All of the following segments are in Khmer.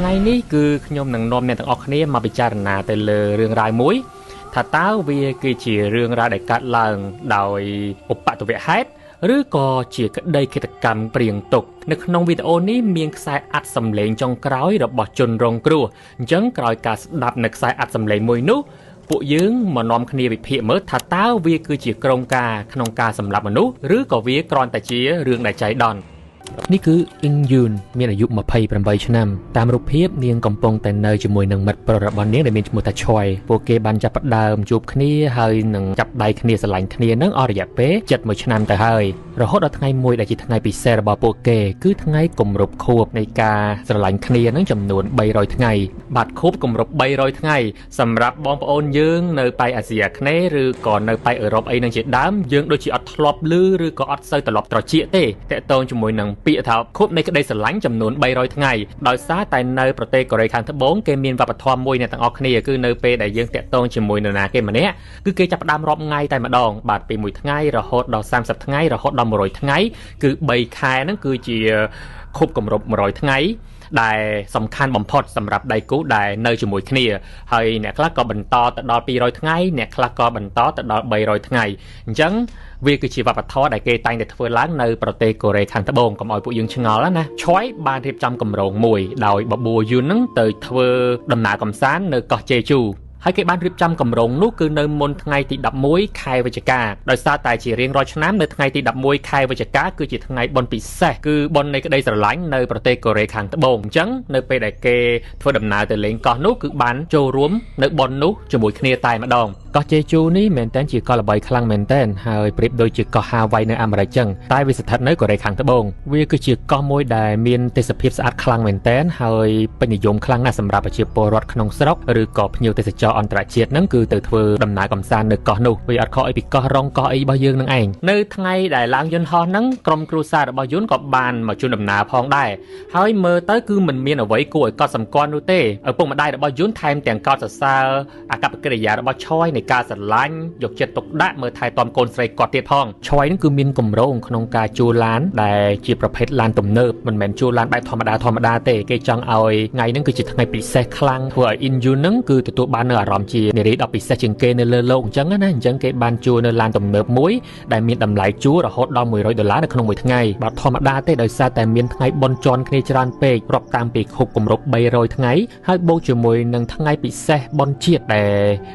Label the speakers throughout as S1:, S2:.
S1: ថ្ងៃនេះគឺខ្ញុំនឹងនាំអ្នកទាំងអស់គ្នាមកពិចារណាទៅលើរឿងរ៉ាវមួយថាតើវាគឺជារឿងរ៉ាវដែលកើតឡើងដោយឧបទ្ទវហេតុឬក៏ជាក្តីឃាតកម្មព្រៀងទុកនៅក្នុងវីដេអូនេះមានខ្សែអាត់សំឡេងចុងក្រោយរបស់ជនរងគ្រោះអញ្ចឹងក្រោយការស្ដាប់នៅខ្សែអាត់សំឡេងមួយនោះពួកយើងមកនាំគ្នាវិភាគមើលថាតើវាគឺជាក្រុមការក្នុងការសម្លាប់មនុស្សឬក៏វាគ្រាន់តែជារឿងដែលចៃដន្យនេះគឺអ៊ីងយូនមានអាយុ28ឆ្នាំតាមរូបភាពនាងកំពុងតែនៅជាមួយនឹងមិត្តប្រុសរបស់នាងដែលមានឈ្មោះថាឆយពួកគេបានចាប់ផ្ដើមជួបគ្នាហើយនឹងចាប់ដៃគ្នាស្រឡាញ់គ្នានឹងអស់រយៈពេល71ឆ្នាំទៅហើយរហូតដល់ថ្ងៃមួយដែលជាថ្ងៃពិសេសរបស់ពួកគេគឺថ្ងៃគម្រប់ខួបនៃការស្រឡាញ់គ្នានឹងចំនួន300ថ្ងៃបាទខួបគម្រប់300ថ្ងៃសម្រាប់បងប្អូនយើងនៅប៉ែកអាស៊ីអាគ្នេយ៍ឬក៏នៅប៉ែកអឺរ៉ុបអីនឹងជាដើមយើងដូចជាអត់ធ្លាប់ឮឬក៏អត់សូវត្រឡប់ត្រចៀកទេតាក់ទងជាមួយនឹងពាក្យថាខួបនៃក្តីស្រឡាញ់ចំនួន300ថ្ងៃដោយសារតែនៅប្រទេសកូរ៉េខាងត្បូងគេមានវប្បធម៌មួយអ្នកទាំងអស់គ្នាគឺនៅពេលដែលយើងតាក់ទងជាមួយនរណាគេម្នាក់គឺគេចាប់ផ្ដើមរាប់ថ្ងៃតែម្ដងបាទពី1ថ្ងៃរហូតដល់30ថ្ងៃរហូតដល់100ថ្ងៃគឺ3ខែហ្នឹងគឺជាខួបគម្រប់100ថ្ងៃដែលសំខាន់បំផុតសម្រាប់ដៃគូដែលនៅជាមួយគ្នាហើយអ្នកខ្លះក៏បន្តទៅដល់200ថ្ងៃអ្នកខ្លះក៏បន្តទៅដល់300ថ្ងៃអញ្ចឹងវាគឺជាវប្បធម៌ដែលគេតែងតែធ្វើឡើងនៅប្រទេសកូរ៉េខាងត្បូងកុំឲ្យពួកយើងឆ្ងល់ណាឆយបានរៀបចំគម្រោងមួយដោយបបួរយូននឹងទៅធ្វើដំណើរកម្សាន្តនៅកោះជេជូហើយគេបានរៀបចំគម្រោងនោះគឺនៅមុនថ្ងៃទី11ខែវិច្ឆិកាដោយសារតែជារៀងរាល់ឆ្នាំនៅថ្ងៃទី11ខែវិច្ឆិកាគឺជាថ្ងៃបុណ្យពិសេសគឺបុណ្យនៃក្តីស្រឡាញ់នៅប្រទេសកូរ៉េខាងត្បូងអញ្ចឹងនៅពេលដែលគេធ្វើដំណើរទៅលេងកោះនោះគឺបានចូលរួមនៅបុណ្យនោះជាមួយគ្នាតែម្ដងកោះជេជូនេះមែនតើជាកោះល្បីខ្លាំងមែនតើហើយប្រៀបដូចជាកោះហាវ៉ៃនៅអាមេរិកចឹងតែវាស្ថិតនៅកូរ៉េខាងត្បូងវាគឺជាកោះមួយដែលមានទេសភាពស្អាតខ្លាំងមែនតើហើយពេញនិយមខ្លាំងណាស់សម្រាប់ប្រជាពលរដ្ឋក្នុងស្រុកឬក៏ភ្ញៀវទេសចរអន្តរជាតិហ្នឹងគឺទៅធ្វើដំណើរកម្សាន្តនៅកោះនោះវាអត់ខុសអីពីកោះរ៉ុងកោះអីរបស់យើងនឹងឯងនៅថ្ងៃដែលឡើងយន្តហោះហ្នឹងក្រុមគ្រួសាររបស់យន្តក៏បានមកជួនដំណើរផងដែរហើយមើលទៅគឺមិនមានអ្វីគួរឲ្យកត់សម្គាល់នោះទេឪពុកម្ដាយរបស់យន្តថែមទាំងកោតសរសើរអាកប្បកិរិយារបស់ឆយនៃការស្រឡាញ់យកចិត្តទុកដាក់មើលថែទាំកូនស្រីគាត់ទៀតផងឆយហ្នឹងគឺមានគម្រោងក្នុងការជួលឡានដែលជាប្រភេទឡានទំនើបមិនមែនជួលឡានបែបធម្មតាទេគេចង់ឲ្យថ្ងៃហ្នឹងគឺជាថ្ងៃពិសេសខ្លាំងធ្វើឲ្យអ៊ីនយូនហ្នឹងគឺទទួលបាននូវអារម្មណ៍ជានារីដ៏ពិសេសជាងគេនៅលើលោកអញ្ចឹងណាអញ្ចឹងគេបានជួលនៅឡានទំនើបមួយដែលមានតម្លៃជួលរហូតដល់$100នៅក្នុងមួយថ្ងៃបាទធម្មតាទេដោយសារតែមានថ្ងៃបុណ្យជាន់គ្នាច្រើនពេករាប់តាមពីខួបគម្រប់300ថ្ងៃហើយបូកជាមួយនឹងថ្ងៃពិសេសបុណ្យជាតិដែល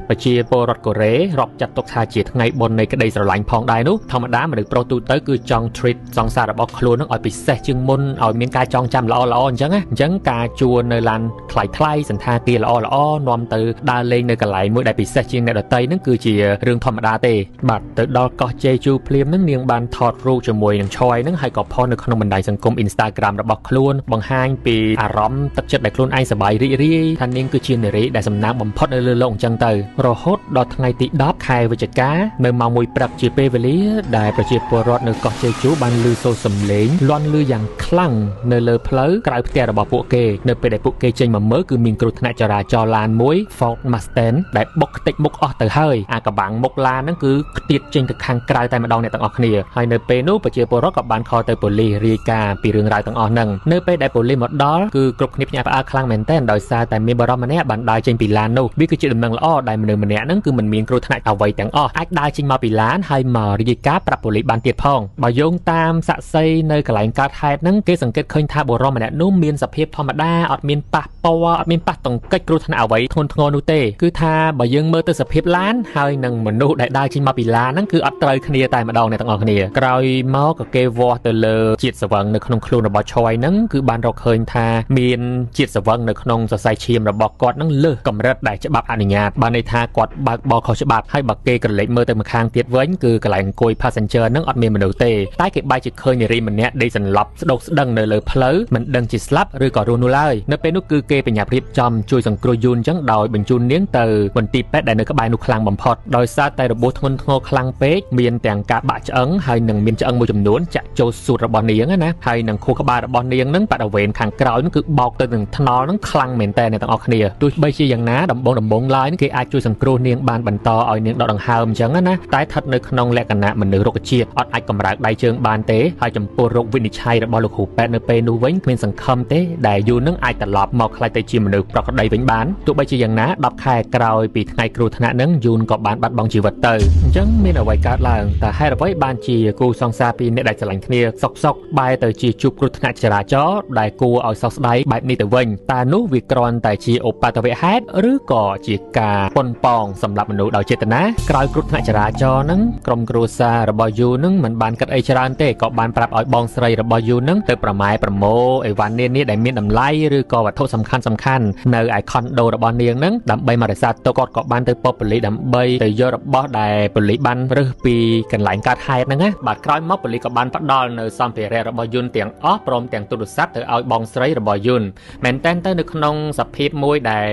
S1: ប្រជាពលរដ្ឋកូរ៉េរាប់ចាត់ទុកថាជាថ្ងៃបុណ្យនៃក្តីស្រឡាញ់ផងដែរនោះធម្មតាមនុស្សប្រុសទូទៅគឺចង់ treat សង្សាររបស់ខ្លួននឹងឲ្យពិសេសជាងមុនឲ្យមានការចងចាំល្អអញ្ចឹងណាអញ្ចឹងការជួលនៅឡានថ្លៃសន្តាគារល្អនាំទៅដើរលេងនៅកន្លែងមួយដែលពិសេសជាងអ្នកដទៃហ្នឹងគឺជារឿងធម្មតាទេបាទទៅដល់កោះជេជូភ្លាមហ្នឹងនាងបានថតរូបជាមួយនឹងឆយហ្នឹងហើយក៏ផុសនៅក្នុងបណ្ដាញសង្គម Instagram របស់ខ្លួនបង្ហាញពីអារម្មណ៍ទឹកចិត្តដែលខ្លួនឯងសប្បាយរីករាយថានាងគឺជានារីដែលសំណាងបំផុតនៅលើโลกអញ្ចឹងទៅរហូតដល់ថ្ងៃទី10ខែវិច្ឆិកានៅម៉ោង1ព្រឹកជាពេលវេលាដែលប្រជាពលរដ្ឋនៅកោះជេជូបានឮសូរសំឡេងលាន់ឮយ៉ាងខ្លាំងនៅលើផ្លូវក្រៅផ្ទះរបស់ពួកគេនៅពេលដែលពួកគេចេញមកមើលគឺមានគ្រោះថ្នាក់ចរាចរណ៍ឡានមួយ Ford Mustang ដែលបុកខ្ទេចមុខអស់ទៅហើយអាកបាំងមុខឡានហ្នឹងគឺខ្ទាតចេញទៅខាងក្រៅតែម្ដងអ្នកទាំងអស់គ្នាហើយនៅពេលនោះប្រជាពលរដ្ឋក៏បានខលទៅប៉ូលីសរាយការណ៍ពីរឿងរ៉ាវទាំងអស់ហ្នឹងនៅពេលដែលប៉ូលីសមកដល់គឺគ្រប់គ្នាភ្ញាក់ផ្អើលខ្លាំងមែនទែនដោយសារតែមានបរិសម្នាក់បានដើរចេញពីឡាននោះវាគឺជាដំណឹងល្អដែលមនុស្សម្នាក់ហ្នឹងគឺមិនមានគ្រោះថ្នាក់អ្វីទាំងអស់អាចដើរចេញមកពីឡានហើយមករាយការណ៍ប្រាប់ប៉ូលីសបានទៀតផងបើយោងតាមសាក្សីនៅកន្លែងកើតហេតុហ្នឹងគេសង្កេតឃើញថាបរិសម្នាក់នោះមានសភាពធម្មតាអត់មានប៉ះពាល់អត់មានប៉ះទង្គិចគ្រោះថ្នាក់អ្វីធ្ងន់ធ្ងរនោះទេគឺថាបើយើងមើលទៅសភាពឡានហើយនឹងមនុស្សដែលដើរចេញមកពីឡានហ្នឹងគឺអត់ត្រូវគ្នាតែម្ដងអ្នកទាំងអស់គ្នាក្រោយមកក៏គេវាស់ទៅលើជាតិស្វឹងនៅក្នុងខ្លួនរបស់ឆយហ្នឹងគឺបានរកឃើញថាមានជាតិស្វឹងនៅក្នុងសរសៃឈាមរបស់គាត់ហ្នឹងលើសកម្រិតដែលច្បាប់អនុញ្ញាតបានន័យថាគាត់បើកបរខុសច្បាប់ហើយបើគេក្រឡេកមើលទៅម្ខាងទៀតវិញគឺកន្លែងអង្គុយ passenger ហ្នឹងអត់មានមនុស្សទេតែគេបែរជាឃើញនារីម្នាក់ដេកសន្លប់ស្ដុកស្ដឹងនៅលើផ្លូវមិនដឹងជាស្លាប់ឬក៏រស់នោះឡើយនៅពេលនោះគឺគេបញ្ញាប់រៀបចំជួយសង្គ្រោះយូនអញ្ចឹងដោយបញ្ជូននាង ងទៅមន្ទីរពេទ្យដែលនៅក្បែរនោះខ្លាំងបំផុតដោយសារតែរបួសធ្ងន់ធ្ងរខ្លាំងពេកមានទាំងការបាក់ឆ្អឹងហើយនឹងមានឆ្អឹងមួយចំនួនចាក់ចូលសួតរបស់នាងណាហើយនឹងខួរក្បាលរបស់នាងនឹងបដវេនខាងក្រោយនោះគឺបោកទៅនឹងថ្នល់នឹងខ្លាំងមែនតើអ្នកទាំងអស់គ្នាទោះបីជាយ៉ាងណាដំបងឡើយគេអាចជួយសង្គ្រោះនាងបានបន្តឲ្យនាងដកដង្ហើមអញ្ចឹងណាតែស្ថិតនៅក្នុងលក្ខណៈមនុស្សរុក្ខជាតិអត់អាចកម្រើកដៃជើងបានទេហើយចំពោះរោគវិនិច្ឆ័យរបស់លោកគ្រូពេទ្យនៅពេលនោះវិញគ្មានសង្ឃឹមទេដែលយូរនឹងអាចត្រឡប់មកខ្លាចទៅជាមនុស្សប្រក្រតីវិញបានទោះបីជាយ៉ាងណា10ខែក្រោយពីថ្ងៃគ្រោះថ្នាក់នឹងយូនក៏បានបាត់បង់ជីវិតទៅអញ្ចឹងមានអ្វីកើតឡើងតើហេតុអ្វីបានជាគូសង្សារពីរអ្នកដែលស្រឡាញ់គ្នាសុកបែរទៅជាជួបគ្រោះថ្នាក់ចរាចរណ៍ដែលគួរឲ្យសោកស្ដាយបែបនេះទៅវិញតើនោះវាគ្រាន់តែជាឧបទ្ទវហេតុឬក៏ជាការប៉ុនប៉ងសម្រាប់មនុស្សដោយចេតនាក្រោយគ្រោះថ្នាក់ចរាចរណ៍នឹងក្រុមគ្រួសាររបស់យូនឹងមិនបានគិតអីច្រើនទេក៏បានប្រាប់ឲ្យបងស្រីរបស់យូនឹងទៅប្រម៉ែប្រមូលអីវ៉ាន់នានាដែលមានតម្លៃឬក៏វត្ថុសំខាន់នៅឯខុនដូរបស់នាងនឹងដើម្បីមករក្សាទុកគាត់ក៏បានទៅពពប៉ូលីសដើម្បីទៅយករបស់ដែលប៉ូលីសបានរើសពីកន្លែងកើតហេតុហ្នឹងណាបាទក្រោយមកប៉ូលីសក៏បានផ្ដល់នៅសម្ភារៈរបស់យន្តទាំងអស់ព្រមទាំងទូរស័ព្ទទៅឲ្យបងស្រីរបស់យន្តមែនតើទៅនៅក្នុងសភាពមួយដែល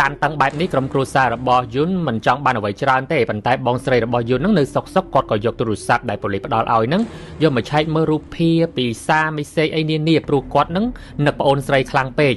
S1: តានតឹងបែបនេះក្រុមគ្រួសាររបស់យន្តមិនចង់បានអ្វីច្រើនទេប៉ុន្តែបងស្រីរបស់យន្តហ្នឹងនៅសុកគាត់ក៏យកទូរស័ព្ទដែលប៉ូលីសផ្ដល់ឲ្យហ្នឹងយកមកឆែកមើលរូបភាពពីសារមេសេចអីនានាព្រោះគាត់ហ្នឹងនឹកប្អូនស្រីខ្លាំងពេក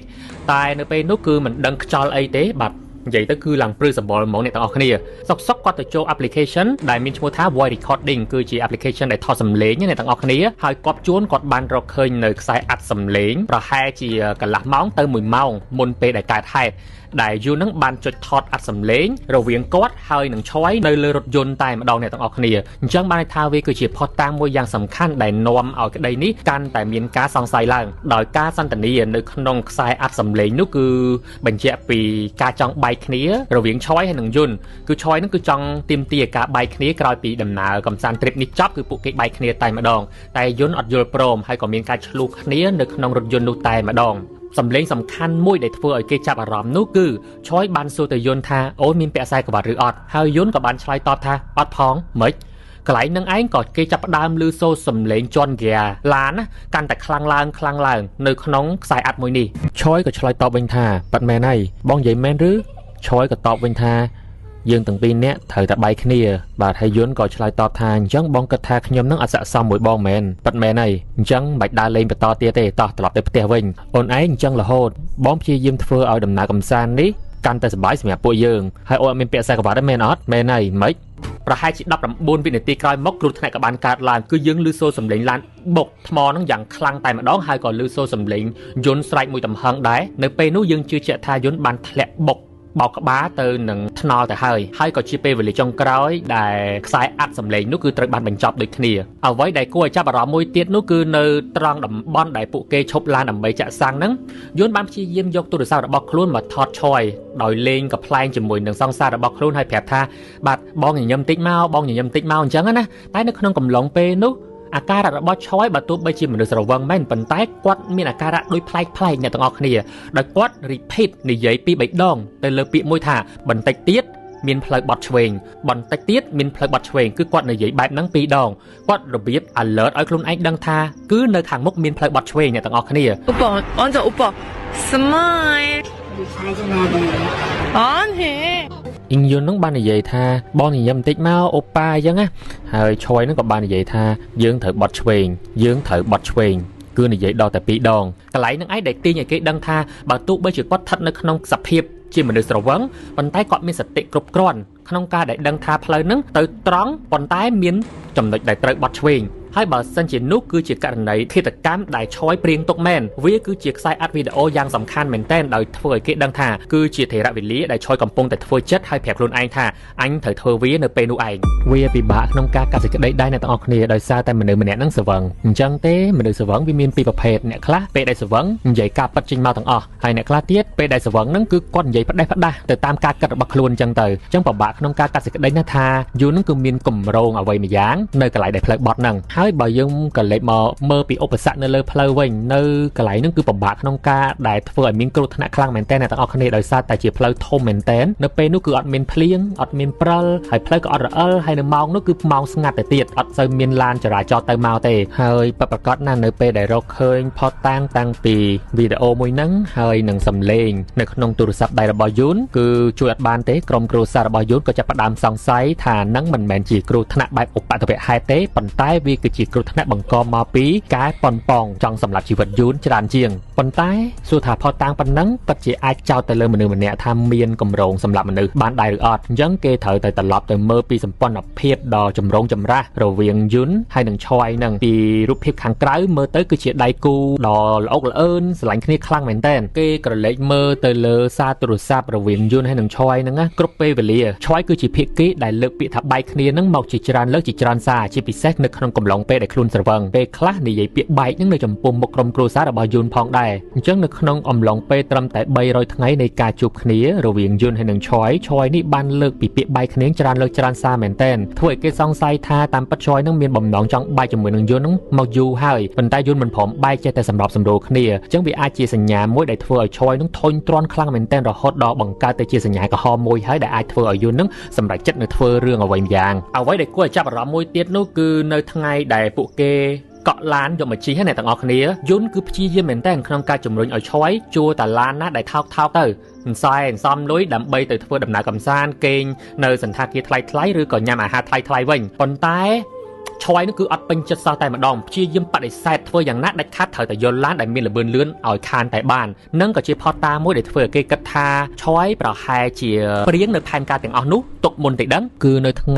S1: តែនៅពេលនោះគឺមិនដឹងខ្យល់អីទេបាទនិយាយទៅគឺឡើងព្រឺសម្បល់ហ្មងអ្នកទាំងអស់គ្នាសុកគាត់ទៅចូល application ដែលមានឈ្មោះថា voice recording គឺជា application ដែលថតសំឡេងអ្នកទាំងអស់គ្នាហើយគាត់ជួនគាត់បានរកឃើញនៅខ្សែអាត់សំឡេងប្រហែលជាកន្លះម៉ោងទៅ1ម៉ោងមុនពេលដែលកើតហេតុដែលយូនឹងបានចុចថតអាត់សំឡេងរវាងគាត់ហើយនឹងឆយនៅលើរថយន្តតែម្ដងអ្នកទាំងអស់គ្នាអញ្ចឹងបានថាវាគឺជាផុសតាងមួយយ៉ាងសំខាន់ដែលនាំឲ្យក្តីនេះកាន់តែមានការសង្ស័យឡើងដោយការសន្ទនានៅក្នុងខ្សែអាត់សំឡេងនោះគឺបញ្ជាក់ពីការចង់បែកគ្នារវាងឆយហើយនឹងយន្តគឺឆយនឹងគឺចង់ទាមទារការបែកគ្នាក្រោយពីដំណើរកំសាន្តទ្រីបនេះចប់គឺពួកគេបែកគ្នាតែម្ដងតែយន្តអត់យល់ព្រមហើយក៏មានការឆ្លោះគ្នានៅក្នុងរថយន្តនោះតែម្ដងសម្លេងសំខាន់មួយដែលធ្វើឲ្យគេចាប់អារម្មណ៍នោះគឺឆយបានសួរទៅយន្តថាអូនមានពាក់ខ្សែក្រវ៉ាត់ឬអត់ហើយយន្តក៏បានឆ្លើយតបថាអត់ផងម៉េចកន្លែងនឹងឯងក៏គេចាប់ផ្ដើមឮសូរសំឡេងជន់ហ្គាឡានណាកាន់តែខ្លាំងឡើងនៅក្នុងខ្សែអាត់មួយនេះឆយក៏ឆ្លើយតបវិញថាប៉ាត់មែនហើយបងនិយាយមែនឬឆយក៏តបវិញថាយើងទាំងពីរនាក់ត្រូវតែបែកគ្នាបាទហើយយន្តក៏ឆ្លើយតបថាអញ្ចឹងបងគិតថាខ្ញុំនឹងអត់ស័ក្តិសមមួយបងមែនប៉ាត់មែនហើយអញ្ចឹងមិនបាច់ដើរលេងបន្តទៀតទេតោះត្រឡប់ទៅផ្ទះវិញអូនឯងអញ្ចឹងរហូតបងព្យាយាមធ្វើឲ្យដំណើរកំសាន្តនេះកាន់តែសប្បាយសម្រាប់ពួកយើងហើយអូនអត់មានពាក់ខ្សែក្រវ៉ាត់ទេមែនអត់មែនហើយម៉េចប្រហែលជា19វិនាទីក្រោយមកគ្រោះថ្នាក់ក៏បានកើតឡើងគឺយើងឮសូរសំឡេងឡានបុកថ្មនឹងយ៉ាងខ្លាំងតែម្ដងហើយក៏ឮសូរសំឡេងយន្តស្រែកមួយទំហឹងដែរនៅពេលនោះយើងជឿជាក់ថាយន្តបានធ្លាក់បុកបោកក្បាលទៅនឹងថ្នល់ទៅហើយក៏ជាពេលវេលាចុងក្រោយដែលខ្សែអាត់សំឡេងនោះគឺត្រូវបានបញ្ចប់ដូចគ្នាអ្វីដែលគួរឲ្យចាប់អារម្មណ៍មួយទៀតនោះគឺនៅត្រង់តំបន់ដែលពួកគេឈប់ឡានដើម្បីចាក់សាំងហ្នឹងយន្តបានព្យាយាមយកទូរស័ព្ទរបស់ខ្លួនមកថតឆយដោយលេងកំ pl ែងជាមួយនឹងសង្សាររបស់ខ្លួនហើយប្រាប់ថាបាទបងញញឹមតិចមកអញ្ចឹងណាតែនៅក្នុងកំឡុងពេលនោះអាការៈរបស់ឆយបើទោះបីជាមនុស្សស្រវឹងមែនប៉ុន្តែគាត់មានអាការៈដូចប្លែកអ្នកទាំងអស់គ្នាដោយគាត់ repeat និយាយពី3ដងទៅលើពាក្យមួយថាបន្តិចទៀតមានផ្លូវបត់ឆ្វេងបន្តិចទៀតមានផ្លូវបត់ឆ្វេងគឺគាត់និយាយបែបហ្នឹង2ដងគាត់របៀប alert ឲ្យខ្លួនឯងដឹងថាគឺនៅខាងមុខមានផ្លូវបត់ឆ្វេងអ្នកទាំងអស់គ្នា
S2: 오빠 smile 아니
S1: អ៊ីងយុននឹងបាននិយាយថាបងញញឹមបន្តិចមកអូប៉ាអញ្ចឹងណាហើយឆយនឹងក៏បាននិយាយថាយើងត្រូវបត់ឆ្វេងគឺនិយាយដល់តែ2ដងកន្លែងនឹងឯងដែលទាញឲ្យគេដឹងថាបើទោះបីជាគាត់ស្ថិតនៅក្នុងសភាពជាមនុស្សស្រវឹងប៉ុន្តែគាត់មានសតិគ្រប់គ្រាន់ក្នុងការដែលដឹងថាផ្លូវហ្នឹងទៅត្រង់ប៉ុន្តែមានចំណុចដែលត្រូវបត់ឆ្វេងហើយបើសិនជានោះគឺជាករណីឃាតកម្មដែលឆយព្រៀងទុកមែនវាគឺជាខ្សែអាត់វីដេអូយ៉ាងសំខាន់មែនទែនដោយធ្វើឲ្យគេដឹងថាគឺជាថេរវេលាដែលឆយកំពុងតែធ្វើចិត្តហើយប្រាប់ខ្លួនឯងថាអញត្រូវធ្វើវានៅពេលនោះឯងវាពិបាកក្នុងការកាត់សេចក្តីដែរអ្នកទាំងអស់គ្នាដោយសារតែមនុស្សម្នាក់ហ្នឹងស្រវឹងអញ្ចឹងទេមនុស្សស្រវឹងវាមានពីរប្រភេទអ្នកខ្លះពេលដែលស្រវឹងនិយាយការពិតចេញមកទាំងអស់ហើយអ្នកខ្លះទៀតពេលដែលស្រវឹងហ្នឹងគឺគាត់និយាយផ្ដេសផ្ដាស់ទៅតាមការគិតរបស់ខ្លួនអញ្ចឹងទៅអញ្ចឹងពិបាកក្នុងការកាត់សេចក្តីណាថាយូរហ្នឹងគឺមានគម្រោងអ្វីមួយយ៉ាងនៅកន្លែងដែលផ្លូវបត់ហ្នឹងហ ហើយបើយើងក៏លេចមកមើលពីឧបសគ្គនៅលើផ្លូវវិញនៅកន្លែងហ្នឹងគឺពិបាកក្នុងការដែលធ្វើឲ្យមានគ្រោះថ្នាក់ខ្លាំងមែនតើអ្នកទាំងអស់គ្នាដោយសារតែជាផ្លូវធំមែនតើនៅពេលនោះគឺអត់មានភ្លៀងអត់មានព្រិលហើយផ្លូវក៏អត់រអិលហើយនៅម៉ោងនោះគឺម៉ោងស្ងាត់ទៅទៀតអត់សូវមានឡានចរាចរណ៍ទៅមកទេហើយពិតប្រាកដណាស់នៅពេលដែលរកឃើញផតតាំងពីវីដេអូមួយហ្នឹងហើយនឹងសំឡេងនៅក្នុងទូរស័ព្ទដៃរបស់យូនគឺជួយអត់បានទេក្រុមគ្រួសាររបស់យូនក៏ចាប់ផ្ដើមសង្ស័យថានឹងមិនមែនជាគ្រោះថ្នាក់បែបឧបទ្ទវហេតុទេប៉ុន្តែវាគឺជាគ្រោះថ្នាក់បង្កមកពីការប៉ុនប៉ងចង់សម្លាប់ជីវិតយូនច្រើនជាងប៉ុន្តែសួរថាផតតាំងប៉ុណ្ណឹងពិតជាអាចចោទទៅលើមនុស្សម្នាក់ថាមានកម្រងសម្លាប់មនុស្សបានដែរឬអត់អញ្ចឹងគេត្រូវតែត្រឡប់ទៅមើលពីសម្ព័ន្ធភាពដ៏ចម្រូងចម្រាសរវាងយូនហើយនឹងឆយនឹងពីរូបភាពខាងក្រៅមើលទៅគឺជាដៃគូដ៏ល្អក់ល្អឿនស្រឡាញ់គ្នាខ្លាំងមែនតើគេក្រឡេកមើលទៅលើសារទូរស័ព្ទរវាងយូនហើយនឹងឆយហ្នឹងណាគ្រប់ពេលវេលាឆយគឺជាភាគីដែលលើកពាក្យថាបែកគ្នាហ្នឹងមកជាច្រើនលើកជាច្រើនសារជាពិសេសនៅក្នុងកំឡុងពេលដែលខ្លួនស្រវឹងពេលខ្លះនិយាយពាក្យបែកហ្នឹងនៅចំពោះមុខក្រុមគ្រួសាររបស់យូនផងដែរអញ្ចឹងនៅក្នុងអំឡុងពេលត្រឹមតែ300ថ្ងៃនៃការជួបគ្នារវាងយូនហើយនឹងឆយនេះបានលើកពីពាក្យបែកគ្នាច្រើនលើកច្រើនសារមែនតើធ្វើឲ្យគេសង្ស័យថាតាមពិតឆយហ្នឹងមានបំណងចង់បែកជាមួយនឹងយូនហ្នឹងមកយូរហើយប៉ុន្តែយូនមិនព្រមបែកចេះតែសម្របសម្រួលគ្នាអញ្ចឹងវាអាចជាសញ្ញាមួយដែលធ្វើឲ្យឆយហ្នឹងធុញទ្រាន់ខ្លាំងមែនតើរហូតដល់បង្កើតទៅជាសញ្ញាកំហុសមួយហើយដែលអាចធ្វើឲ្យយូនហ្នឹងសម្រេចចិត្តនៅធ្វើរឿងអ្វីម្យ៉ាងអ្វីដែលគួរឲ្យចាប់អារម្មណ៍មួយទៀតនោះគឺនៅថ្ងៃដែលពួកគេកក់ឡានយកមកជិះអ្នកទាំងអស់គ្នាយន្តគឺព្យាយាមមែនតើក្នុងការជំរុញឲ្យឆយជួតាឡានណាដែលថោកទៅអន្សំលុយដើម្បីទៅធ្វើដំណើរកម្សាន្តគេងនៅសន្តាគារថ្លៃឬក៏ញ៉ាំអាហារថ្លៃវិញប៉ុន្តែឆយនោះគឺអត់ពេញចិត្តសោះតែម្ដងព្យាយាមបដិសេធធ្វើយ៉ាងណាដាច់ខាត់ត្រូវតែយកឡានដែលមានល្បឿនលឿនឲ្យខានតែបាននឹងក៏ជាផតតាមួយដែលធ្វើឲ្យគេគិតថាឆយប្រហែលជាព្រៀងនៅផែនការទាំងអស់នោះទុកមុនតិចដឹងគឺនៅថ្ងៃ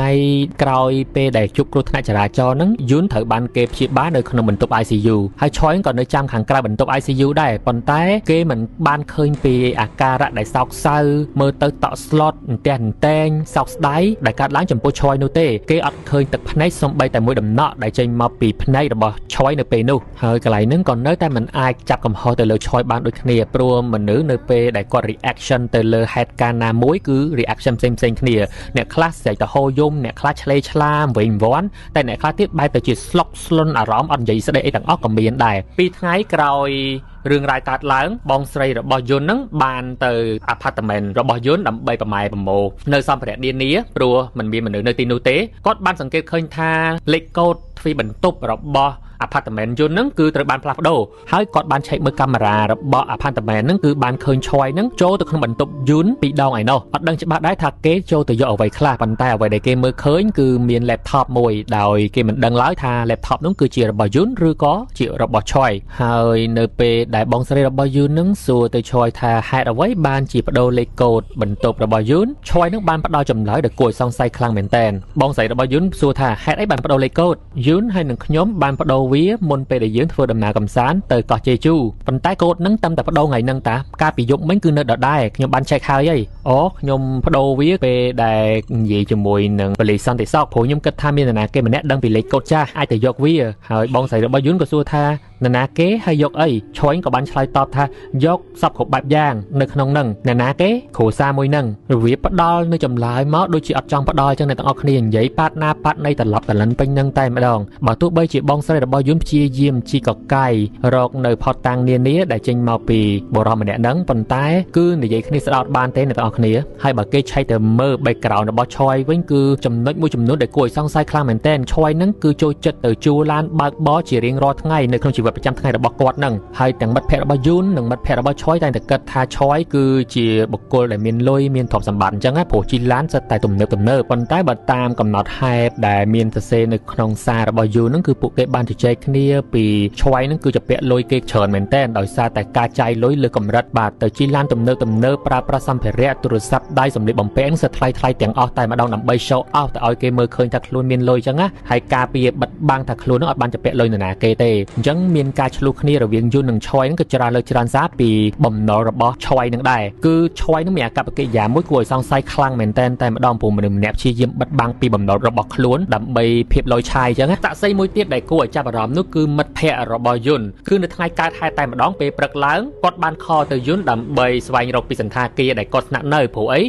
S1: ក្រោយពេលដែលជួបគ្រោះថ្នាក់ចរាចរណ៍ហ្នឹងយូនត្រូវបានគេព្យាបាលនៅក្នុងបន្ទប់ ICU ហើយឆយក៏នៅចាំខាងក្រៅបន្ទប់ ICU ដែរប៉ុន្តែគេមិនបានឃើញពីអាការៈដែលសោកសៅមើលទៅតក់ស្លុតអន្ទះអន្តែងសោកស្ដាយដែលកើតឡើងចំពោះឆយនោះទេគេអត់ឃើញទឹកភ្នែកសំបីតែមួយដំណក់ដែលចេញមកពីភ្នែករបស់ឆយនៅពេលនោះហើយកន្លែងហ្នឹងក៏នៅតែមិនអាចចាប់កំហុសទៅលើឆយបានដូចគ្នាព្រោះមនុស្សនៅពេលដែលគាត់ reaction ទៅលើហេតុការណ៍ណាមួយគឺ reaction ផ្សេងគ្នាអ្នកខ្លះស្រែកទៅហោយំអ្នកខ្លះឆ្លេឆ្លាមវិញវាន់តែអ្នកខ្លះទៀតបែរទៅជាស្លុកស្លន់អារម្មណ៍អត់និយាយស្ដីអីទាំងអស់ក៏មានដែរពីថ្ងៃក្រោយរឿងរ៉ាវកើតឡើងបងស្រីរបស់យន្តហ្នឹងបានទៅអាផាតមែនរបស់យន្តដើម្បីប្រម៉ែប្រមូលនៅសម្ភារៈនានាព្រោះมันមានមនុស្សនៅទីនោះទេគាត់បានសង្កេតឃើញថាលេខកូដទ្វីបន្ទប់របស់អាផាតមែនយន្តហ្នឹងគឺត្រូវបានផ្លាស់ប្ដូរហើយគាត់បានឆែកមើលកាមេរ៉ារបស់អាផាតមែនហ្នឹងគឺបានឃើញឆយហ្នឹងចូលទៅក្នុងបន្ទប់យន្តពីរដងឯណោះអត់ដឹងច្បាស់ដែរថាគេចូលទៅយកអ្វីខ្លះប៉ុន្តែអ្វីដែលគេមើលឃើញគឺមាន laptop មួយដោយគេមិនដឹងឡើយថា laptop ហ្នឹងគឺជារបស់យន្តឬក៏ជារបស់ឆយហើយនៅពេលដែលបងស្រីរបស់យន្តហ្នឹងសួរទៅឆយថាហេតុអ្វីបានជាបដូរលេខកូដបន្ទប់របស់យន្តឆយហ្នឹងបានផ្ដល់ចម្លើយដែលគួរឲ្យសង្ស័យខ្លាំងមែនតើបងស្រីរបស់យន្តសួរថាហេតុអីបានបដូរលេខកូដយន្តហើយនឹងខ្ញុំបានបដូរវាមុនពេលដែលយើងធ្វើដំណើរកម្សាន្តទៅកោះជេជូប៉ុន្តែកូដហ្នឹងតាមតែបដូរថ្ងៃហ្នឹងតាកាលពីយប់មិញគឺនៅដដែលខ្ញុំបានឆែកហើយអូខ្ញុំបដូរវាពេលដែលនិយាយជាមួយនឹងប៉ូលីសសន្តិសុខព្រោះខ្ញុំគិតថាមាននរណាគេម្នាក់ដឹងពីលេខកូដចាស់អាចទៅយកវាហើយបងស្រីរបស់យន្តក៏សួរថានរណាគេហើយយកអីឆយក៏បានឆ្លើយតបថាយកសពគ្រប់បែបយ៉ាងនៅក្នុងហ្នឹងនរណាគេគ្រូសាមួយហ្នឹងរបៀបផ្ដាល់នៅចម្លើយមកដូចជាអត់ចង់ផ្ដាល់អញ្ចឹងអ្នកទាំងអស់គ្នានិយាយប៉ាត់ណាប៉ាត់ណីត្រឡប់តលិនពេញហ្នឹងតែម្ដងបើទោះបីជាបងស្រីរបស់យន្តព្យាយាមជីកកាយរកនៅផតតាំងនានាដែលចេញមកពីបរិសម្នាក់ហ្នឹងប៉ុន្តែគឺនិយាយគ្នាស្ដោតបានទេអ្នកទាំងអស់គ្នាហើយបើគេឆែកទៅមើល background របស់ឆយវិញគឺចំណុចមួយចំនួនដែលគួរឲ្យសង្ស័យខ្លាំងមែនទែនឆយហ្នឹងគឺចូលចិត្តទៅជួលឡានបើកបរជារៀងរាល់ថ្ងៃនៅក្នុងជីវិតប្រចាំថ្ងៃរបស់គាត់ហ្នឹងហើយទាំងមិត្តភ័ក្តិរបស់យូននិងមិត្តភ័ក្តិរបស់ឆយតែតែគិតថាឆយគឺជាបុគ្គលដែលមានលុយមានទ្រព្យសម្បត្តិអញ្ចឹងណាព្រោះជីឡានសិតតែទំនើបប៉ុន្តែបើតាមកំណត់ហេតុដែលមានសរសេរនៅក្នុងសាររបស់យូនហ្នឹងគឺពួកគេបានជជែកគ្នាពីឆយហ្នឹងគឺជាពាក់លុយគេច្រើនមែនតើដោយសារតែការចាយលុយលើកម្រិតបាទទៅជីឡានទំនើបប្រើប្រាស់សម្ភារៈទូរស័ព្ទដៃសម្លៀកបំពាក់ហ្នឹងសិតថ្លៃទាំងអស់តែម្ដងដើម្បី show off ទៅឲ្យគេមើលឃើញថាខ្លួនមានលុយអញ្ចឹងណាហើយការពារបិទបាំងថាខ្លួនហ្នឹងអត់បានជាពាក់លុយនរណាគេទេអញ្ចឹងមានការឆ្លោះគ្នារវាងយន្តនិងឆយហ្នឹងក៏ច្រើនលើកច្រើនសារពីបំណុលរបស់ឆយហ្នឹងដែរគឺឆយហ្នឹងមានអាកប្បកិរិយាមួយគួរឲ្យសង្ស័យខ្លាំងមែនតើតែម្ដងព្រោះមនុស្សម្នាក់ព្យាយាមបិទបាំងពីបំណុលរបស់ខ្លួនដើម្បីភាពលុយឆាយអញ្ចឹងតាក់សីមួយទៀតដែលគួរឲ្យចាប់អា អារម្មណ៍នោះគឺមិត្តភ័ក្តិរបស់យុនគឺនៅថ្ងៃកើតហេតុតែម្ដងពេលព្រឹកឡើងគាត់បានខលទៅយុនដើម្បីស្វែងរកពីសន្តាគារដែលគាត់ស្នាក់នៅព្រោះអី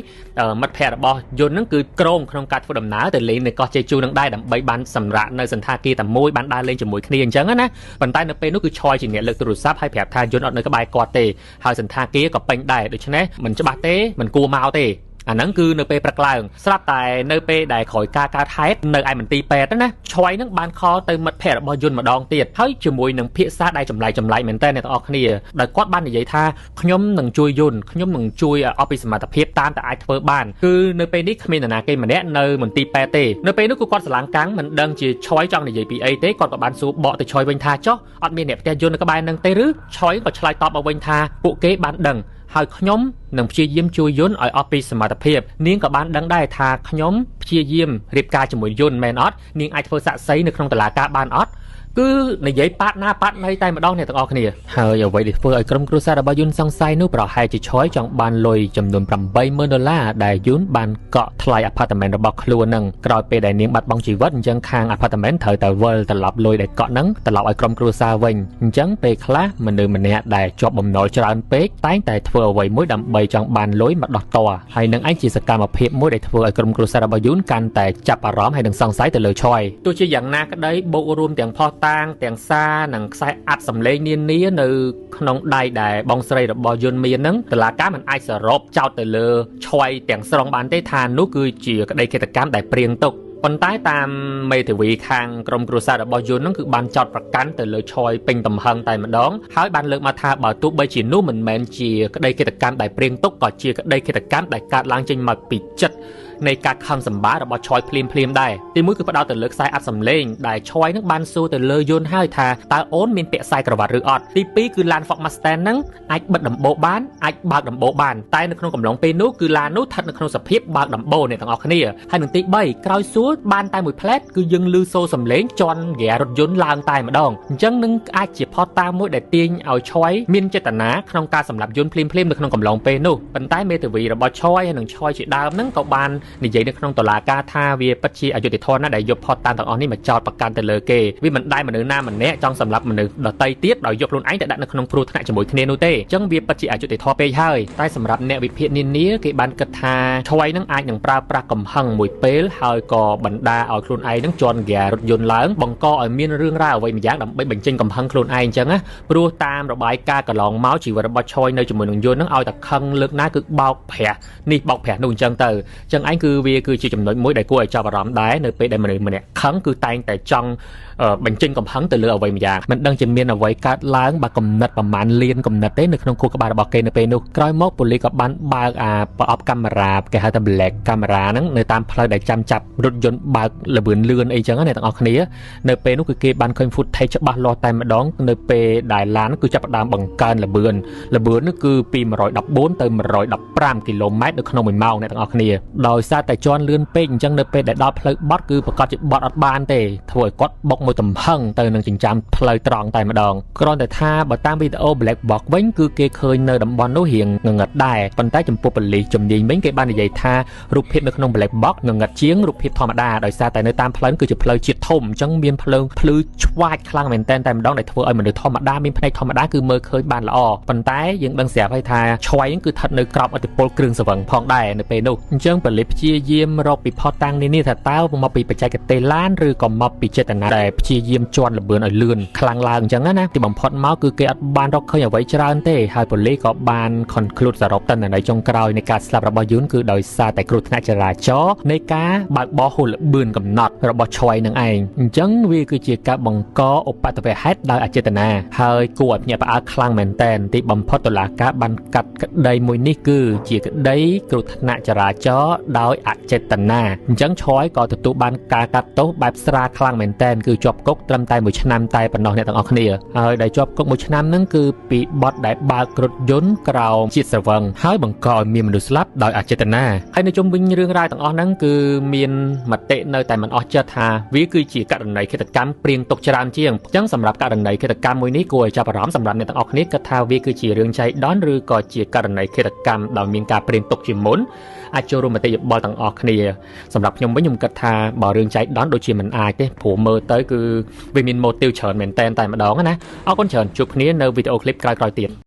S1: មិត្តភ័ក្តិរបស់យុនហ្នឹងគឺក្រងក្នុងការធ្វើដំណើរទៅលេងនៅកោះជេជូនឹងដែរដើម្បីបានសម្រាកនៅសន្តាគារតែមួយបានដើរលេងជាមួយគ្នាអញ្ចឹងណាប៉ុន្តែនៅពេលនោះគឺឆយជាអ្នកលើកទូរស័ព្ទហើយប្រាប់ថាយុនអត់នៅក្បែរគាត់ទេហើយសន្តាគារក៏ពេញដែរដូច្នេះមិនច្បាស់ទេមិនគួរមកទេអាហ្នឹងគឺនៅពេលព្រឹកឡើងស្រាប់តែនៅពេលដែលក្រោយការកើតហេតុនៅឯមន្ទីរពេទ្យណាឆ្វ័យហ្នឹងបានខលទៅមិត្តភ័ក្តិរបស់យុនម្ដងទៀតហើយជាមួយនឹងភាសាដែលចម្លែកមែនតើអ្នកទាំងអស់គ្នាដែលគាត់បាននិយាយថាខ្ញុំនឹងជួយយុនខ្ញុំនឹងជួយអស់ពីសមត្ថភាពតាមតែអាចធ្វើបានគឺនៅពេលនេះគ្មាននរណាគេម្នាក់នៅមន្ទីរពេទ្យទេនៅពេលនោះគឺគាត់ស្រឡាំងកាំងមិនដឹងជាឆ្វ័យចង់និយាយពីអីទេគាត់ក៏បានសួរបកទៅឆ្វ័យវិញថាចុះអត់មានអ្នកផ្ទះយុននៅក្បែរនឹងទេឬឆ្វ័យក៏ឆ្លើយតបមកវិញថាពួកគេបានដឹងហើយខ្ញុំនឹងព្យាយាមជួយយុនឲ្យអស់ពីសមត្ថភាពនាងក៏បានដឹងដែរថាខ្ញុំព្យាយាមរៀបការជាមួយយុនមែនអត់នាងអាចធ្វើសាក្សីនៅក្នុងតុលាការបានអត់គឺនិយាយប៉ាត់ណាប៉ាត់ណីតែម្ដងអ្នកទាំងអស់គ្នាហើយអ្វីដែលធ្វើឲ្យក្រុមគ្រួសាររបស់យុនសង្ស័យនោះប្រហែលជាឆយចង់បានលុយចំនួន$80,000ដែលយុនបានកក់ថ្លៃអាផាតមិនរបស់ខ្លួននឹងក្រោយពេលដែលនាងបាត់បង់ជីវិតអញ្ចឹងខាងអាផាតមិនត្រូវតែវិលត្រឡប់លុយដែលកក់នឹងត្រឡប់ឲ្យក្រុមគ្រួសារវិញអញ្ចឹងពេលខ្លះមនុស្សម្នាក់ដែលជាប់បំណុលច្រើនពេកតែងតែធ្វើអ្វីមួយដើម្បីចង់បានលុយមកដោះតហើយនឹងឯងជាសកម្មភាពមួយដែលធ្វើឲ្យក្រុមគ្រួសាររបស់យុនកាន់តែចាប់អារម្មណ៍ហើយនឹងសង្ស័យទៅលើឆយទោះជាយ៉ាងណាក្តីបូករួមទាំងផុសតាងទាំងសារនិងខ្សែអាត់សម្លេងនានានៅក្នុងដៃដែលបងស្រីរបស់យុនមានហ្នឹងតុលាការមិនអាចសរុបចោទទៅលើឆយទាំងស្រុងបានទេថានោះគឺជាក្តីឃាតកម្មដែលព្រៀងទុកប៉ុន្តែតាមមេធាវីខាងក្រុមគ្រួសាររបស់យុនហ្នឹងគឺបានចោទប្រកាន់ទៅលើឆយពេញទំហឹងតែម្ដងហើយបានលើកមកថាបើទោះបីជានោះមិនមែនជាក្តីឃាតកម្មដែលព្រៀងទុកក៏ជាក្តីឃាតកម្មដែលកើតឡើងចេញមកពីចិត្តនៃការខំសម្បាររបស់ឆយភ្លាមដែរទីមួយគឺផ្ដោតទៅលើខ្សែអាត់សម្លេងដែលឆយនឹងបានសួរទៅលើយុនហើយថាតើអូនមានពាក់ខ្សែក្រវ៉ាត់ឬអត់ទីពីរគឺឡាន Ford Mustang ហ្នឹងអាចបិទដំបូលបានអាចបើកដំបូលបានតែនៅក្នុងកំឡុងពេលនោះគឺឡាននោះស្ថិតនៅក្នុងសភាពបើកដំបូលអ្នកទាំងអស់គ្នាហើយនឹងទី3ក្រោយសួរបានតែមួយផ្លែតគឺយើងឮសូរសម្លេងជន់ហ្គារថយន្តឡើងតែម្ដងអញ្ចឹងនឹងអាចជាផុសតាងមួយដែលទាញឲ្យឆយមានចេតនាក្នុងការសម្លាប់យុនភ្លាមនៅក្នុងកំឡុងពេលនោះប៉ុន្តែមេធាវីរបស់ឆយហើយនឹងឆយជាដើមហ្នឹងក៏បាននិយាយនៅក្នុងតុលាការថាវាពិតជាអយុត្តិធម៌ណាស់ដែលយកផុសតាងទាំងអស់នេះមកចោទប្រកាន់ទៅលើគេវាមិនដែលមនុស្សណាម្នាក់ចង់សម្លាប់មនុស្សដទៃទៀតដោយយកខ្លួនឯងទៅដាក់នៅក្នុងគ្រោះថ្នាក់ជាមួយគ្នានោះទេអញ្ចឹងវាពិតជាអយុត្តិធម៌ពេកហើយតែសម្រាប់អ្នកវិភាគនានាគេបានគិតថាឆយនឹងអាចនឹងប្រើប្រាស់កំហឹងមួយពេលហើយក៏បណ្ដាឲ្យខ្លួនឯងនឹងជន់ហ្គារថយន្តឡើងបង្កឲ្យមានរឿងរ៉ាវអ្វីម្យ៉ាងដើម្បីបញ្ចេញកំហឹងខ្លួនឯងអញ្ចឹងណាព្រោះតាមរបាយការណ៍កន្លងមកជីវិតរបស់ឆយនៅជាមួយនឹងយុននឹងឲ្យតែខឹងលើកណាគឺបោកប្រាស់នេះបោកប្រាស់នោះអញ្ចឹងទៅអញ្ចឹងឯងគឺវាគឺជាចំណុចមួយដែលគួរឲ្យចាប់អារម្មណ៍ដែរនៅពេលដែលមនុស្សម្នាក់ខឹងគឺតែងតែចង់បញ្ចេញកំហឹងទៅលើអ្វីម្យ៉ាងមិនដឹងជាមានអ្វីកើតឡើងបើកំណត់ប្រមាណលានកំណត់ទេនៅក្នុងខួរក្បាលរបស់គេនៅពេលនោះក្រោយមកប៉ូលីសក៏បានបើកប្រអប់កាមេរ៉ាគេហៅថា black camera ហ្នឹងនៅតាមផ្លូវដែលចាំចាប់រថយន្តបើកលឿនអីចឹងណាអ្នកទាំងអស់គ្នានៅពេលនោះគឺគេបានឃើញ footage ច្បាស់លាស់តែម្ដងនៅពេលដែលឡានគឺចាប់ផ្ដើមបង្កើនលឿននោះគឺពី114ទៅ115គីឡូម៉ែត្រនៅក្នុង1ម៉ោងអ្នកទាំងអស់គ្នាដោយសារតែជន់លឿនពេកអញ្ចឹងនៅពេលដែលដល់ផ្លូវបត់គឺប្រកាសជាបត់អត់បានទេធ្វើឲ្យគាត់បុកមួយទំហឹងទៅនឹងចិញ្ចើមផ្លូវត្រង់តែម្ដងគ្រាន់តែថាបើតាមវីដេអូ Black Box វិញគឺគេឃើញនៅតំបន់នោះរៀងងងឹតដែរប៉ុន្តែចំពោះប៉ូលីសជំនាញវិញគេបាននិយាយថារូបភាពនៅក្នុង Black Box ងងឹតជាងរូបភាពធម្មតាដោយសារតែនៅតាមផ្លូវគឺជាផ្លូវជាតិធំអញ្ចឹងមានភ្លើងភ្លឺឆ្វាចខ្លាំងមែនតែម្ដងដែលធ្វើឲ្យមនុស្សធម្មតាមានភ្នែកធម្មតាគឺមើលឃើញបានល្អប៉ុន្តែយើងដឹងស្រាប់ហើយថាឆ្វ័យគឺស្ថិតនៅក្រោមឥទ្ធិពលគ្រឿងស្រវឹងផងដែរនៅពេលនោះអញ្ចឹងប៉ូលីសព្យាយាមរកពីផុសតាំងនានាថាតើមកពីបច្ចេកទេសឡានឬក៏មកពីចេតនាដែលព្យាយាមជន់លឿនឲ្យលឿនខ្លាំងឡើងអញ្ចឹងណាទីបំផុតមកគឺគេអត់បានរកឃើញអ្វីច្រើនទេហើយប៉ូលីសក៏បាន conclude សរុបទិន្នន័យចុងក្រោយនៃការស្លាប់របស់យុនគឺដោយសារតែគ្រោះថ្នាក់ចរាចរណ៍នៃការបើកបរហួសល្បឿនកំណត់របស់ឆយនឹងឯងអញ្ចឹងវាគឺជាការបង្កឧបទ្ទវហេតុដោយអចេតនាហើយគួរឲ្យភ្ញាក់ផ្អើលខ្លាំងមែនទែនទីបំផុតតុលាការបានកាត់ក្តីមួយនេះគឺជាក្តីគ្រោះថ្នាក់ចរាចរណ៍ដោយអចេតនាអញ្ចឹងឆយក៏ទទួលបានការកាត់ទោសបែបស្រាលខ្លាំងមែនទែនគឺជាប់គុកត្រឹមតែ1ឆ្នាំតែប៉ុណ្ណោះអ្នកទាំងអស់គ្នាហើយដែលជាប់គុក1ឆ្នាំហ្នឹងគឺពីបទដែលបើករថយន្តក្រោមជាតិស្រវឹងហើយបង្កឲ្យមានមនុស្សស្លាប់ដោយអចេតនាហើយនៅជុំវិញរឿងរ៉ាវទាំងអស់ហ្នឹងគឺមានមតិនៅតែមិនអស់ចិត្តថាវាគឺជាករណីឃាតកម្មព្រៀងទុកច្រើនជាងអញ្ចឹងសម្រាប់ករណីឃាតកម្មមួយនេះគួរឲ្យចាប់អារម្មណ៍សម្រាប់អ្នកទាំងអស់គ្នាគិតថាវាគឺជារឿងចៃដន្យឬក៏ជាករណីឃាតកម្មដោយមានការព្រៀងទុកជាមុន អាចចូលរួមមតិយោបល់ទាំងអស់គ្នាសម្រាប់ខ្ញុំវិញខ្ញុំគិតថាបើរឿងចៃដន្យដូចជាមិនអាចទេព្រោះមើលទៅគឺវាមាន motive ច្រើនមែនតែម្ដងណាអរគុណច្រើនជួបគ្នានៅវីដេអូឃ្លីបក្រោយៗទៀត